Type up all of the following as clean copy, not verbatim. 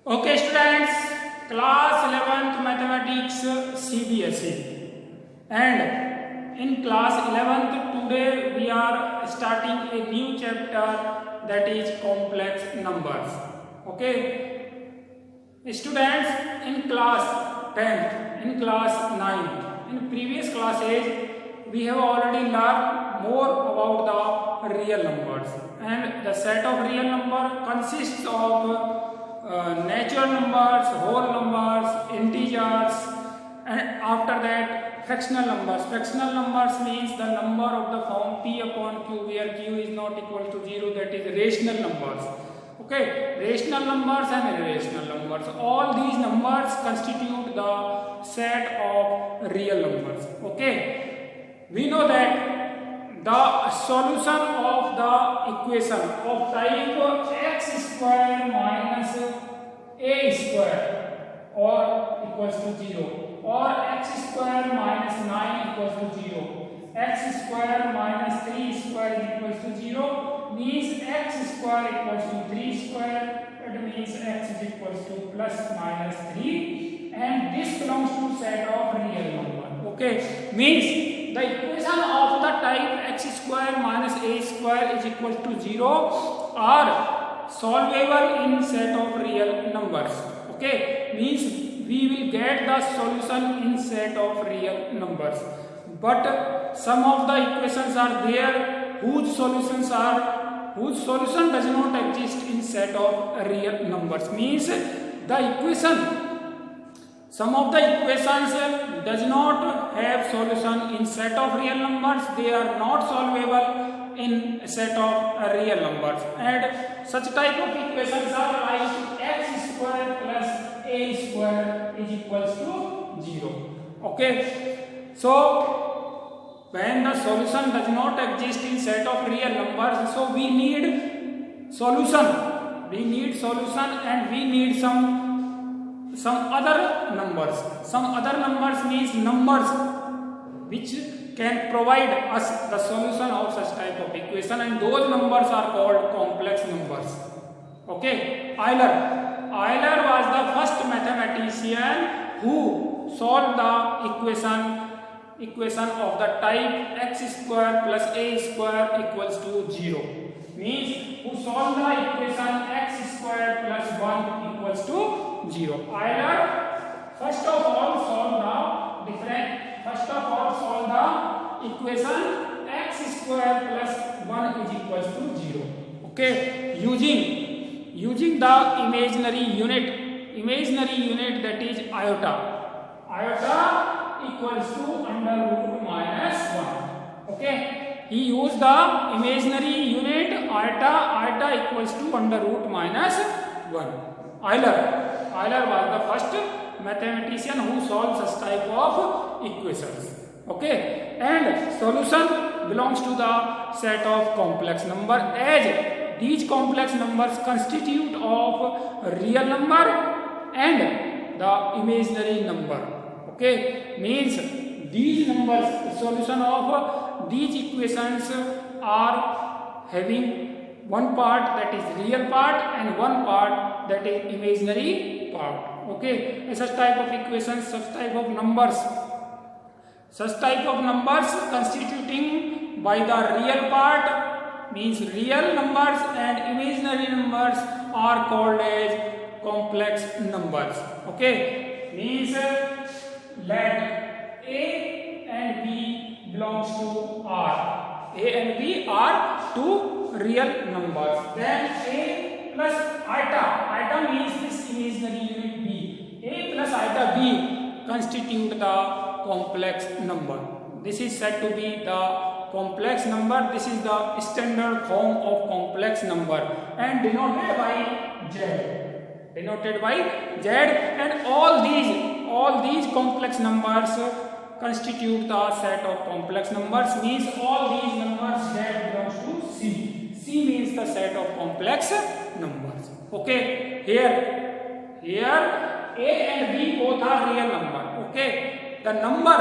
Okay, students, class 11th mathematics CBSE, and in class 11th today we are starting a new chapter, that is complex numbers. Okay, students, in class 10th, in class 9th, in previous classes we have already learned more about the real numbers, and the set of real number consists of natural numbers, whole numbers, integers, and after that fractional numbers. Fractional numbers means the number of the form p upon q where q is not equal to 0, that is rational numbers. Okay, rational numbers and irrational numbers, all these numbers constitute the set of real numbers. Okay, we know that the solution of the equation of type x square minus a square or equals to 0, or x square minus 9 equals to 0, x square minus 3 square equals to 0 means x square equals to 3 square, it means x is equals to plus minus 3, and this belongs to set of real number. Okay, means the equation of the type x square minus a square is equal to 0 are solvable in set of real numbers. Okay, means we will get the solution in set of real numbers, but some of the equations are there whose solution does not exist in set of real numbers. Means the equation, some of the equations does not have solution in set of real numbers, they are not solvable in set of real numbers, and such type of equations are like x square plus a square is equals to 0. Okay, so when the solution does not exist in set of real numbers, so we need solution, and we need some other numbers. Some other numbers means numbers which can provide us the solution of such type of equation, and those numbers are called complex numbers. Okay, Euler was the first mathematician who solved the equation of the type x square plus a square equals to 0. Means who solved the equation x square plus 1 equals to 0. Euler first of all solved the equation x square plus 1 is equals to 0. Okay, using the imaginary unit that is iota equals to under root minus 1. Okay, he used the imaginary unit iota equals to under root minus 1. Euler was the first mathematician who solved such type of equations. Okay, and solution belongs to the set of complex number, as these complex numbers constitute of real number and the imaginary number. Okay, means these numbers, solution of these equations are having one part that is real part and one part that is imaginary part. Okay, and such type of equations, such type of numbers constituting by the real part means real numbers, and imaginary numbers are called as complex numbers. Okay, means let a and b belongs to R. A and b are two real numbers. Then a plus iota means this imaginary unit b. A plus iota b constitute the complex number. This is said to be the complex number. This is the standard form of complex number and denoted by Z, and all these complex numbers constitute the set of complex numbers. Means all these numbers Z belongs to C means the set of complex numbers. Okay, here a and b both are real number. Okay, the number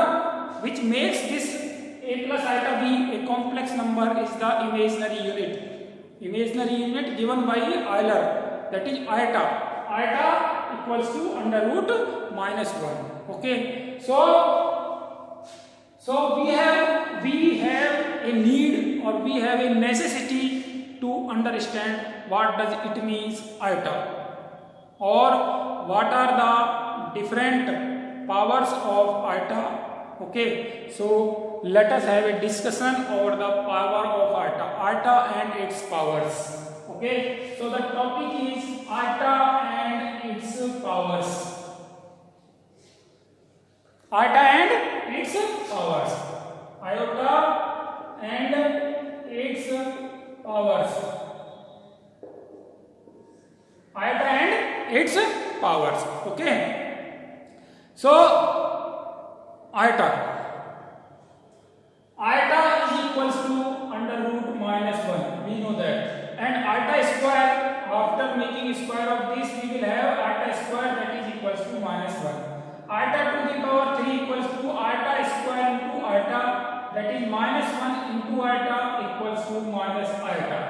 which makes this a plus iota b a complex number is the imaginary unit given by Euler, that is iota. iota equals to under root minus 1. Okay, so we have a need or we have a necessity to understand what does it means iota, or what are the different powers of iota. Okay, so let us have a discussion over the power of iota and its powers. Okay, so the topic is iota and its powers. Iota and its powers. Iota and its powers. Iota and its powers. Okay, so iota is equals to under root minus 1, we know that, and iota square, after making square of this we will have iota square, that is equals to minus 1. Iota to the power 3 equals to iota square into iota, that is minus 1 into iota equals to minus iota.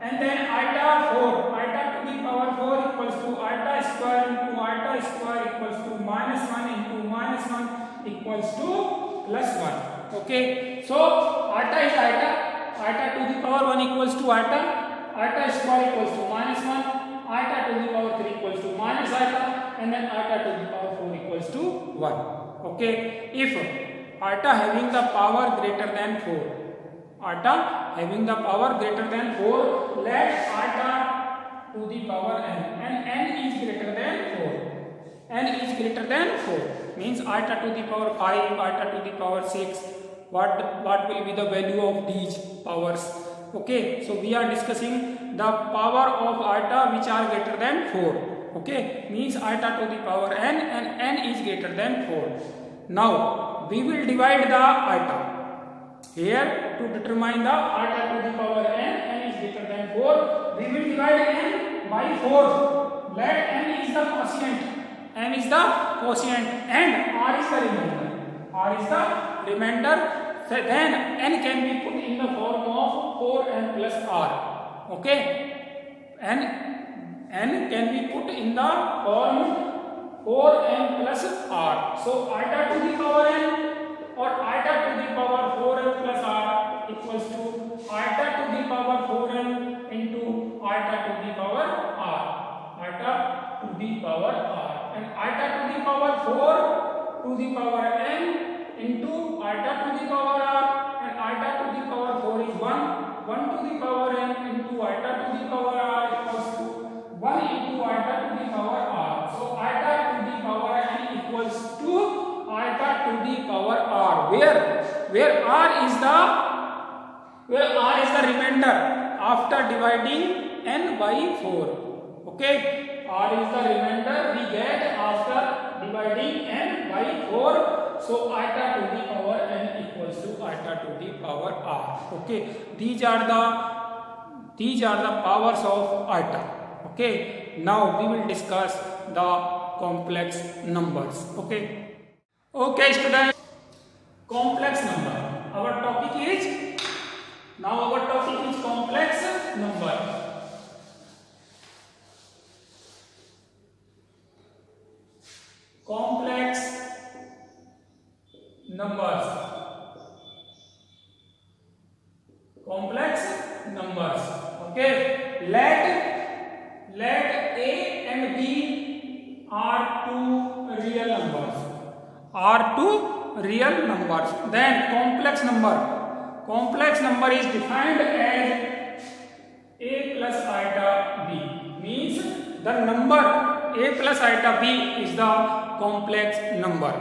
And then iota 4, iota to the power 4 equals to iota square into iota square equals to minus 1 into minus 1 equals to plus 1. Okay, so iota is iota to the power 1 equals to iota square equals to minus 1, iota to the power 3 equals to minus iota, and then iota to the power 4 equals to 1. Okay, if iota having the power greater than 4, iota having the power greater than 4, let iota to the power n, and n is greater than 4. N is greater than 4 means iota to the power 5, iota to the power 6. What will be the value of these powers? Okay, so we are discussing the power of iota which are greater than 4. Okay, means iota to the power n, and n is greater than 4. Now we will divide the iota. Here to determine the iota to the power n is greater than 4, we will divide n by 4. Let n is the quotient, and r is the remainder. Then n can be put in the form of 4n plus r. Okay, n can be put in the form 4n plus r. So iota to the power n or iota to the power 4n plus r equals to iota to the power 4n into iota to the power r. Iota to the power r, and iota to the power 4 to the power n into iota to the power r, and iota to the power 4 is 1 to the power n into iota to the power r equals to 1 into iota to the power r. So iota to the power n equals to iota to the power r, where r is the remainder after dividing n by 4. Okay, r is the remainder we get after dividing n by 4. So iota to the power n equals to iota to the power r. Okay, these are the powers of iota. Okay, now we will discuss the complex numbers. Okay, students, complex number. Our topic is complex number. Complex numbers. Okay, let a and b are two real numbers. Then complex number is defined as a plus iota b, means the number a plus iota b is the complex number.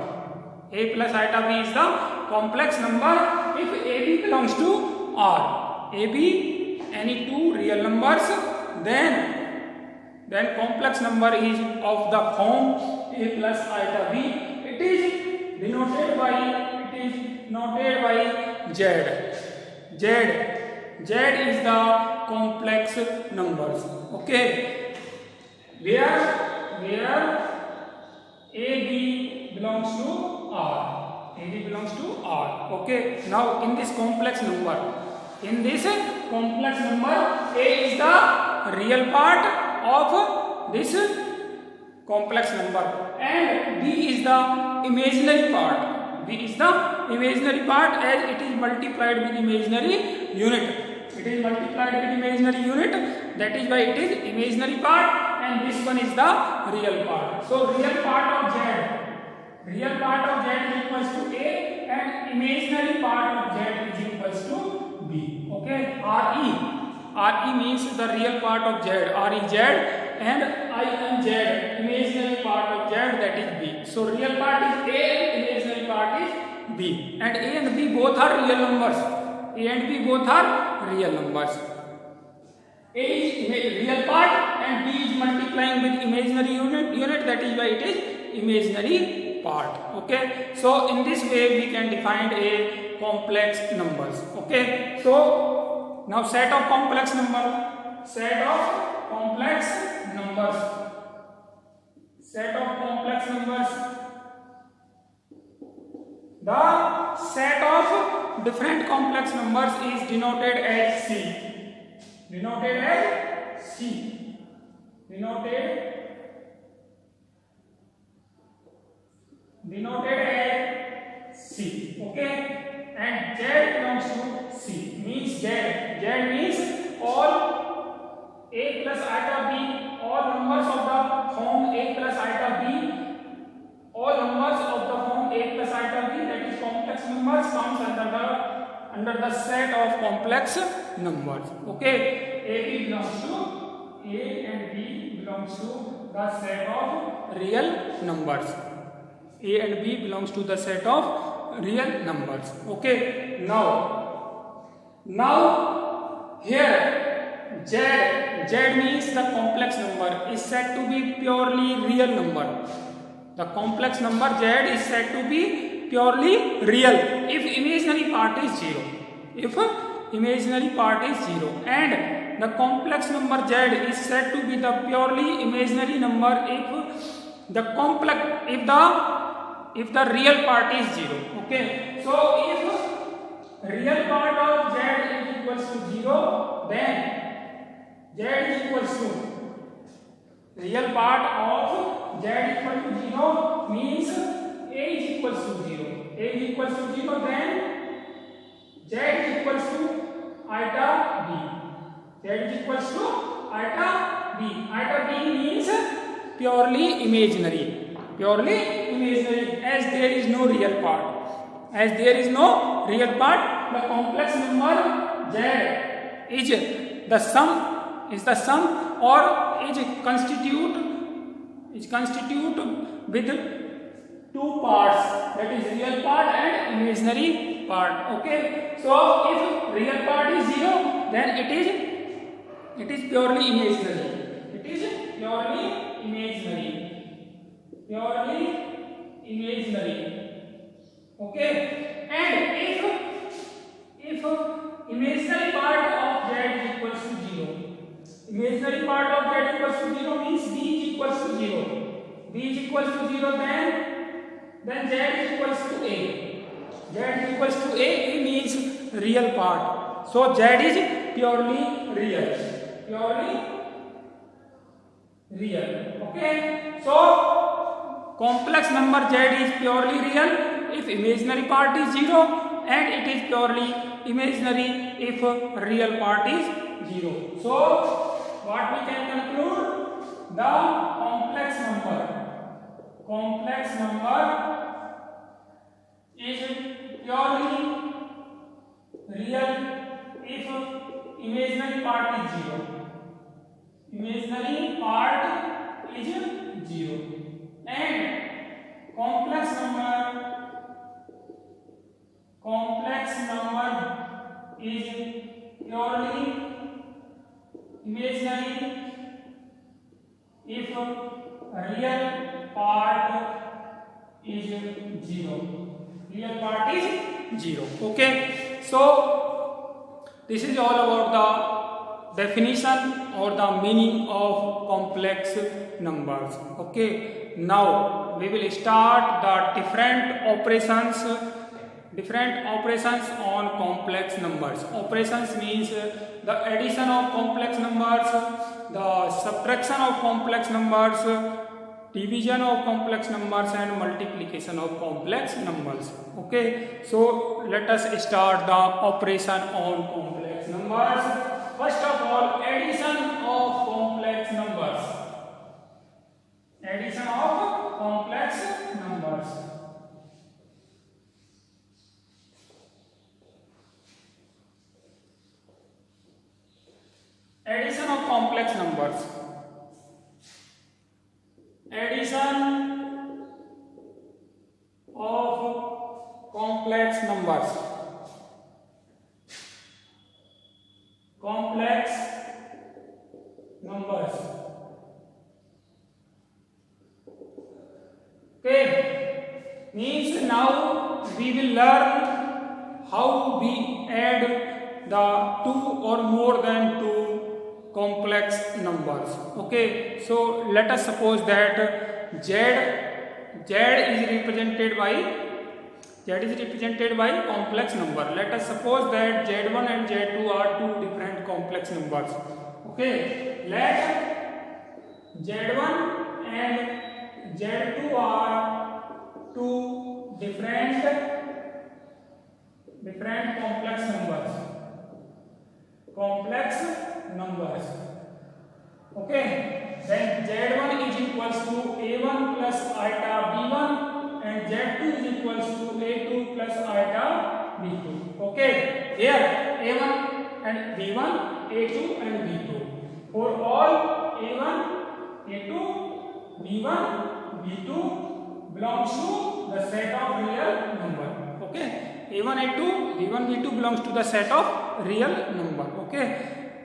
A plus iota b is the complex number if AB belongs to R. AB, any two real numbers, then complex number is of the form a plus iota b. It is denoted by Z. Z is the complex numbers. Okay, where AB belongs to R. Okay, now in this complex number, A is the real part of this complex number, and b is the imaginary part. b is the imaginary part as it is multiplied with imaginary unit. It is multiplied with imaginary unit, that is why it is imaginary part, and this one is the real part. So real part of z is equals to a, and imaginary part of z is equals to b. Okay, re means the real part of z, re z, and in z imaginary part of z, that is b. So real part is a and imaginary part is b, and a and b both are real numbers. A and b both are real numbers. A is real part and b is multiplying with imaginary unit, that is why it is imaginary part. Okay, so in this way we can define a complex numbers. Okay, so now set of complex numbers. The set of different complex numbers is denoted as C. Okay, and z belongs to C. Means z means all a plus iota b, all numbers of the form a plus iota b, all numbers of the form a plus iota b, that is complex numbers, comes under the set of complex numbers. Okay, a and b belongs to the set of real numbers. A and b belongs to the set of real numbers. Okay, now here z means the complex number is said to be purely real number. The complex number z is said to be purely real if imaginary part is 0. And the complex number z is said to be the purely imaginary number if the real part is 0. Okay, so if real part of z is equals to 0, then z is equals to real part of z equal to 0 means a is equals to 0. Then z is equals to iota b. Iota b means purely imaginary, as there is no real part. The complex number z is the sum or is constitute with two parts, that is real part and imaginary part. Okay, so if real part is 0, then it is purely imaginary. Okay, and if imaginary part of z is equals to 0, means b is equals to 0. Then z is equals to a. A means real part. So z is purely real. Okay, so complex number z is purely real if imaginary part is 0, and it is purely imaginary if real part is 0. So what we can conclude? The complex number is purely real if imaginary part is 0. And complex number is purely imaginary if real part is 0. Okay, so this is all about the definition or the meaning of complex numbers. Okay, now we will start the different operations on complex numbers. Operations means the addition of complex numbers, the subtraction of complex numbers, division of complex numbers and multiplication of complex numbers. Okay, so let us start the operation on complex numbers. First of all, addition of complex numbers. Addition of complex numbers. Addition of complex numbers. Addition of complex numbers. Complex numbers. Okay, means now we will learn how we add the two or more than two complex numbers. Okay, so let us suppose that z is represented by complex number. Let us suppose that z1 and z2 are two different complex numbers. Okay, let z1 and z2 are two different complex numbers. Okay, then z1 is equals to a1 plus iota b1 and z2 is equals to a2 plus iota b2. Okay, here a1 and b1, a2 and b2. For all a1, a2, b1, b2 belongs to the set of real number. Okay, a1, a2, b1, b2 belongs to the set of real number. Okay,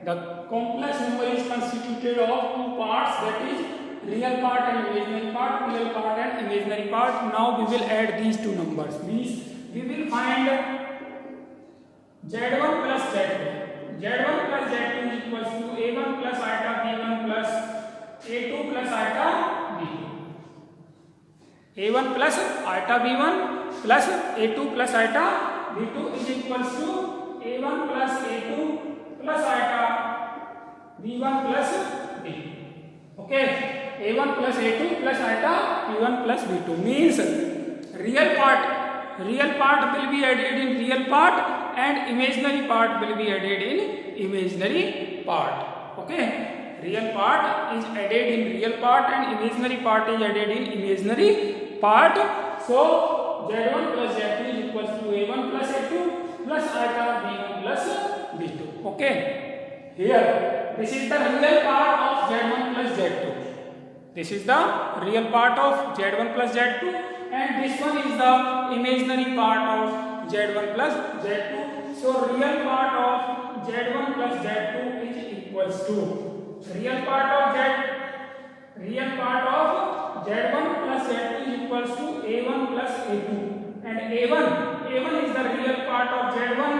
the complex number is constituted of two parts, that is real part and imaginary part, real part and imaginary part. Now we will add these two numbers. Means we will find z1 plus z2. z1 plus z2 is equals to a1 plus iota b1 plus a2 plus iota b2. a1 plus iota b1 plus a2 plus iota b2 is equals to a1 plus a2 plus iota b1 plus b2. Okay, a1 plus a2 plus iota b1 plus b2 means real part will be added in real part and imaginary part will be added in imaginary part. Okay, real part is added in real part and imaginary part is added in imaginary part. So z1 plus z2 is equals to a1 plus a2 plus iota b1 plus b2. Okay, here this is the real part of z1 plus z2. This is the real part of z1 plus z2 and this one is the imaginary part of z1 plus z2. So real part of z1 plus z2 is equals to real part of z1 plus z2 is equals to a1 plus a2 and a1 is the real part of z1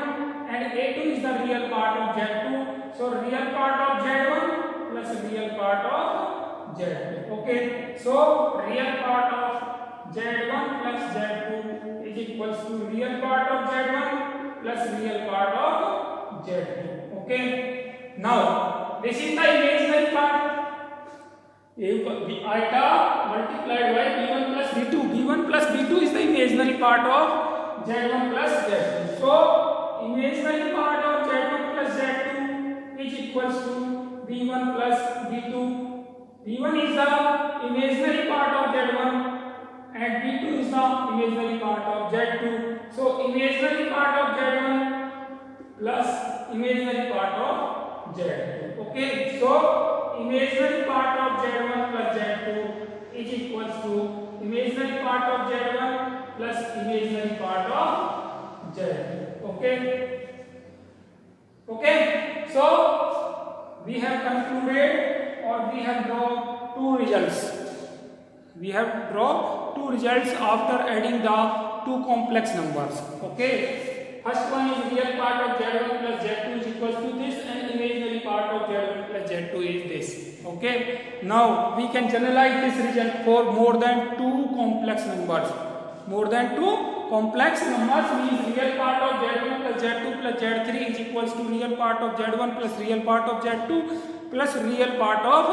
and a2 is the real part of z2. So real part of z1 plus real part of z2. Okay, so real part of z1 plus z2 is equals to real part of z1 plus real part of z2. Okay, now this is the imaginary part. Iota multiplied by b1 plus b2. b1 plus b2 is the imaginary part of z1 plus z2. So imaginary part of z1 plus z2 is equals to b1 plus b2. b1 is the imaginary part of z1 and b2 is the imaginary part of z2. So imaginary part of z1 plus imaginary part of z2. Okay, so imaginary part of z1 plus z2 is equals to imaginary part of z1 plus imaginary part of z2. Okay, so we have concluded or we have drawn two results. We have drawn two results after adding the two complex numbers. Okay, first one is real part of z1 plus z2 is equals to this and imaginary part of z1 plus z2 is this. Okay, now we can generalize this result for more than two complex numbers. More than two complex numbers means real part of z1 plus z2 plus z3 is equals to real part of z1 plus real part of z2 plus real part of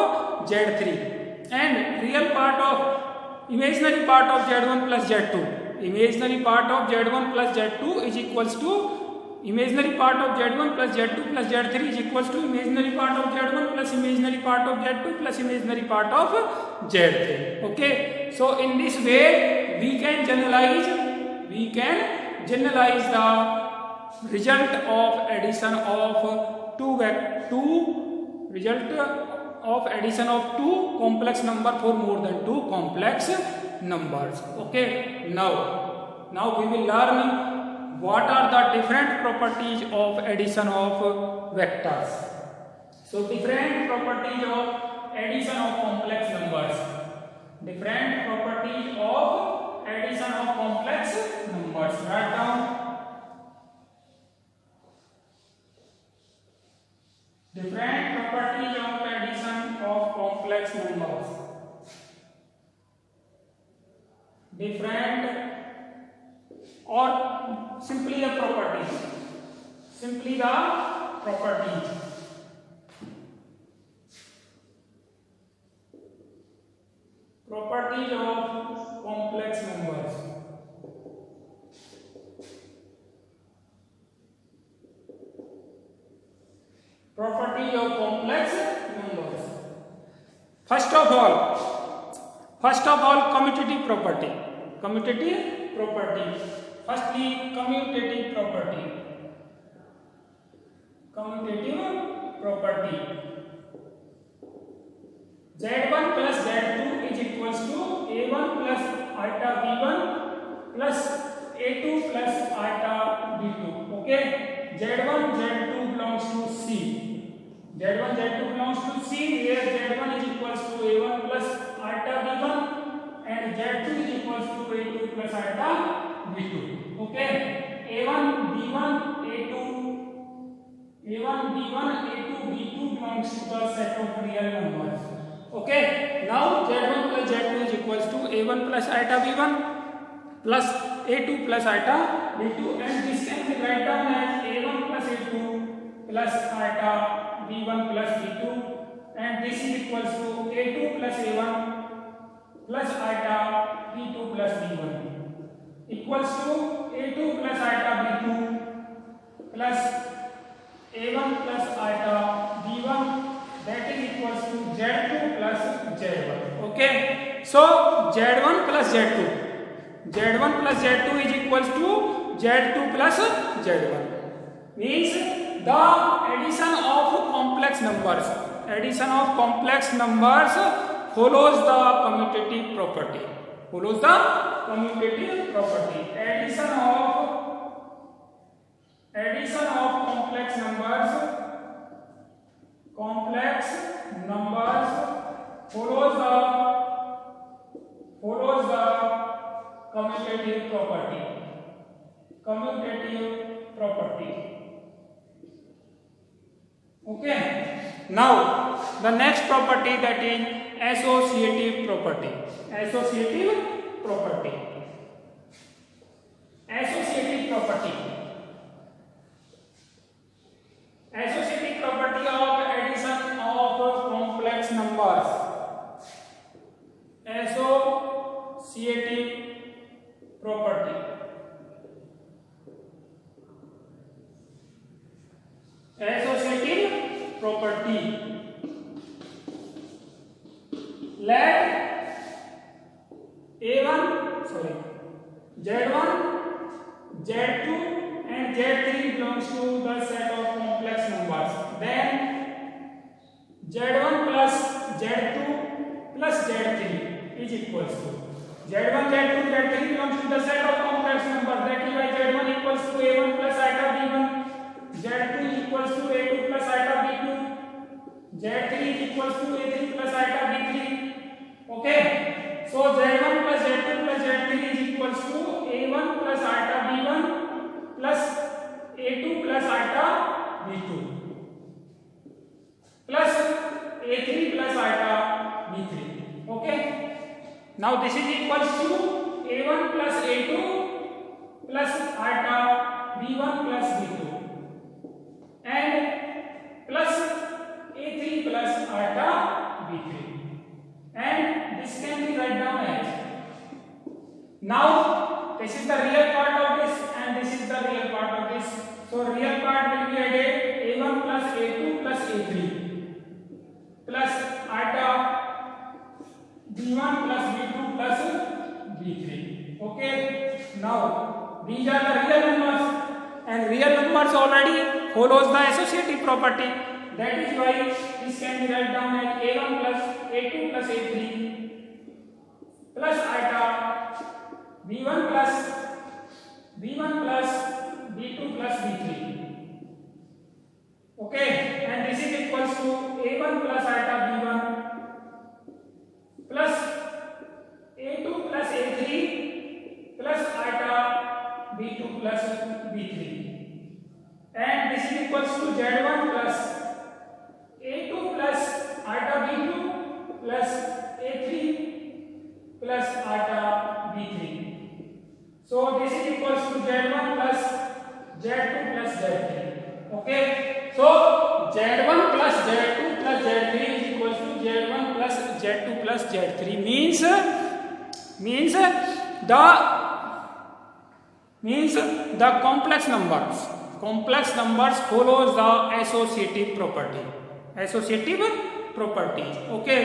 z3. and real part of imaginary part of z1 plus z2. Imaginary part of z1 plus z2 is equals to imaginary part of z1 plus z2 plus z3 is equals to imaginary part of z1 plus imaginary part of z2 plus imaginary part of z3. Okay, so in this way we can generalize the result of addition of two complex number for more than two complex numbers. Okay, now we will learn what are the different properties of addition of vectors. So different properties of addition of complex numbers. Different properties of addition of complex numbers. Write down. Different properties of addition of complex numbers. Different or simply the properties. Simply the properties. Properties of complex numbers. Property of complex numbers. First of all, commutative property. Commutative property. Firstly, commutative property. Commutative property. Z1 plus Z2 is equals to A1 plus iota B1 plus A2 plus iota B2. Okay, Z1, Z2 belongs to C. Z1, Z2 belongs to C, where Z1 is equals to A1 plus iota B1 and Z2 is equals to A2 plus iota B2. Okay, A1, B1, A2 B2 belongs to the set of real numbers. Okay, now Z1 plus Z2 is equals to A1 plus iota B1 plus A2 plus iota B2, and this can be written down as A1 plus A2 plus iota B1 plus B2, and this is equals to A2 plus A1 plus iota B2 plus B1 equals to A2 plus iota B2 plus A1 plus iota B1, that is equals to Z2 plus Z1. Okay, so Z1 plus Z2 is equals to Z2 plus Z1, means the addition of complex numbers. Addition of complex numbers follows the commutative property. Follows the commutative property. Addition of complex numbers follows the commutative property. Commutative property. Okay. Now the next property, that is associative property. Associative property. Associative property. Associative property of addition of complex numbers. Associative property. Associative property. Let Z1, Z2 and Z3 belongs to the set of complex numbers. Then Z1 plus Z2 plus Z3 is equals to Z1, Z2, Z3 belongs to the set of complex numbers. That is why Z1 equals to A1 plus iota B1, Z2 equals to A2 plus iota B2, Z3 is equals to A3 plus iota B3. Okay, so Z1 plus Z2 plus Z3 is equals to A1 plus iota B1 plus A2 plus iota B2 plus A3 plus iota B3. Okay, now this is equals to A1 plus A2 plus iota B1 plus B2 and plus A3 plus iota B3 and this is the real part of this and this is the real part of this. So real part will be added a1 plus a2 plus a3 plus iota b1 plus b2 plus b3. Okay, now these are the real numbers and real numbers already follows the associative property. That is why this can be written down as a1 plus a2 plus a3 plus iota b1 plus b2 plus b3. Okay, and this is equals to a1 plus iota b1 plus a2 plus a3 plus iota b2 plus b3, and this is equals to z1 plus a2 plus iota b2 plus a3 plus iota b3. So this is equals to z1 plus z2 plus z3. Okay, so z1 plus z2 plus z3 is equals to z1 plus z2 plus z3 means the complex numbers follows the associative property. Okay,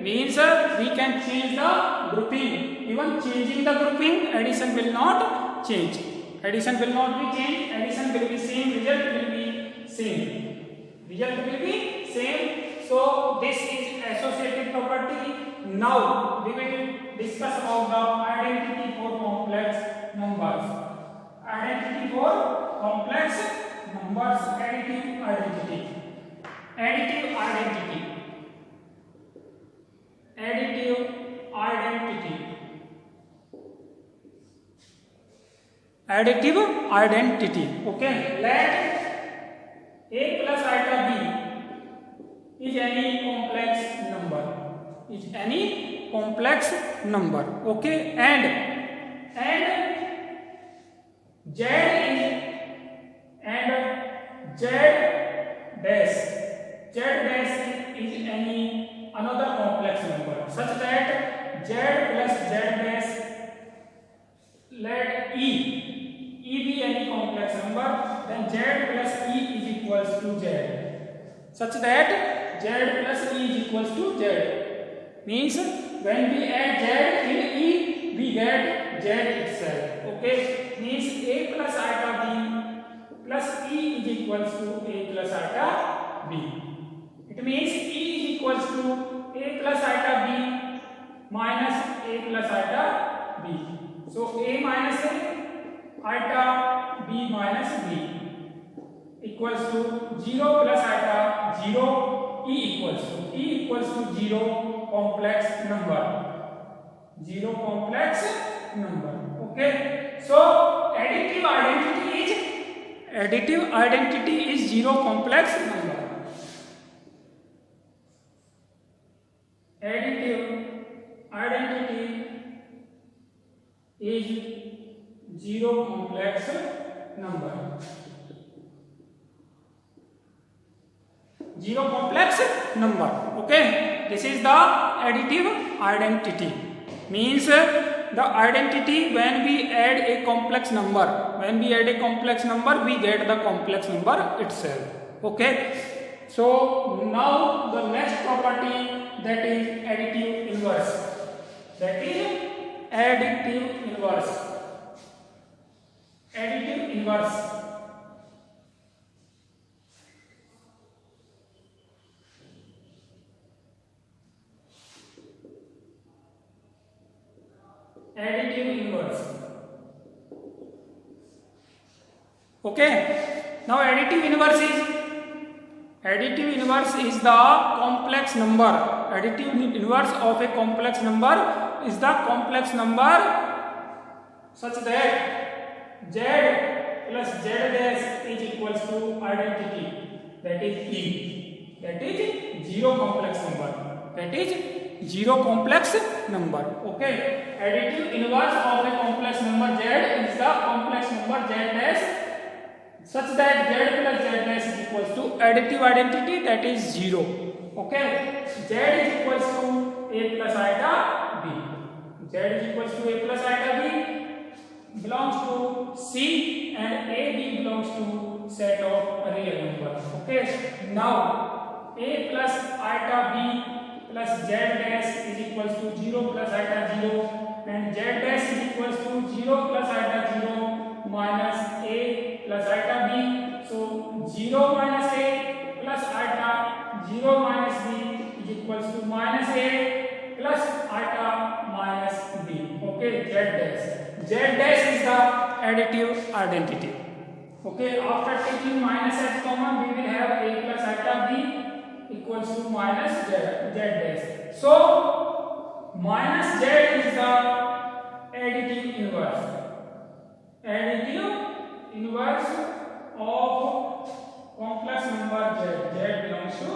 means we can change the grouping. Even changing the grouping, addition will not change. Addition will not be changed. Addition will be same. Result will be same. So this is associative property. Now we will discuss about the identity for complex numbers. Identity for complex numbers. Additive identity. Additive identity. Okay, let a plus iota b is any complex number. Okay, and z dash is any another complex number such that z plus z dash, let e be any complex number, then z plus e is equals to z, such that z plus e is equals to z. Means when we add z in e, we get z itself. Okay, means a plus iota b plus e is equals to a plus iota b. It means e is equals to a plus iota b minus a plus iota b. So a minus a iota b minus b equals to 0 plus iota 0. E equals to 0 complex number. Okay, so additive identity is 0 complex number. Additive identity is 0 complex number. 0 complex number. Okay, this is the additive identity. Means the identity when we add a complex number. When we add a complex number, we get the complex number itself. Okay, so now the next property, that is additive inverse. Additive inverse. Additive inverse. Okay, now additive inverse is the complex number. Additive inverse of a complex number is the complex number such that z plus z dash is equals to identity, that is e, that is 0 complex number. Okay, additive inverse of a complex number z is the complex number z dash such that z plus z dash is equals to additive identity, that is 0. Okay, z is equals to a plus iota b. Z is equals to a plus iota b. belongs to C and AB belongs to set of real numbers. Okay, now A plus iota B plus Z dash is equals to 0 plus iota 0 and Z dash is equals to 0 plus iota 0 minus A plus iota B. So 0 minus A plus iota 0 minus B is equals to minus A plus iota minus B. Okay, Z dash. Z dash is the additive identity. Okay, after taking minus as common, we will have A plus iota B equals to minus Z dash. So minus Z is the additive inverse. Additive inverse of complex number Z. Z belongs to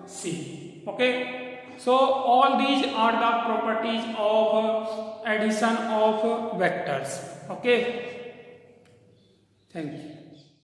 C. Okay. So all these are the properties of addition of vectors. Okay. Thank you.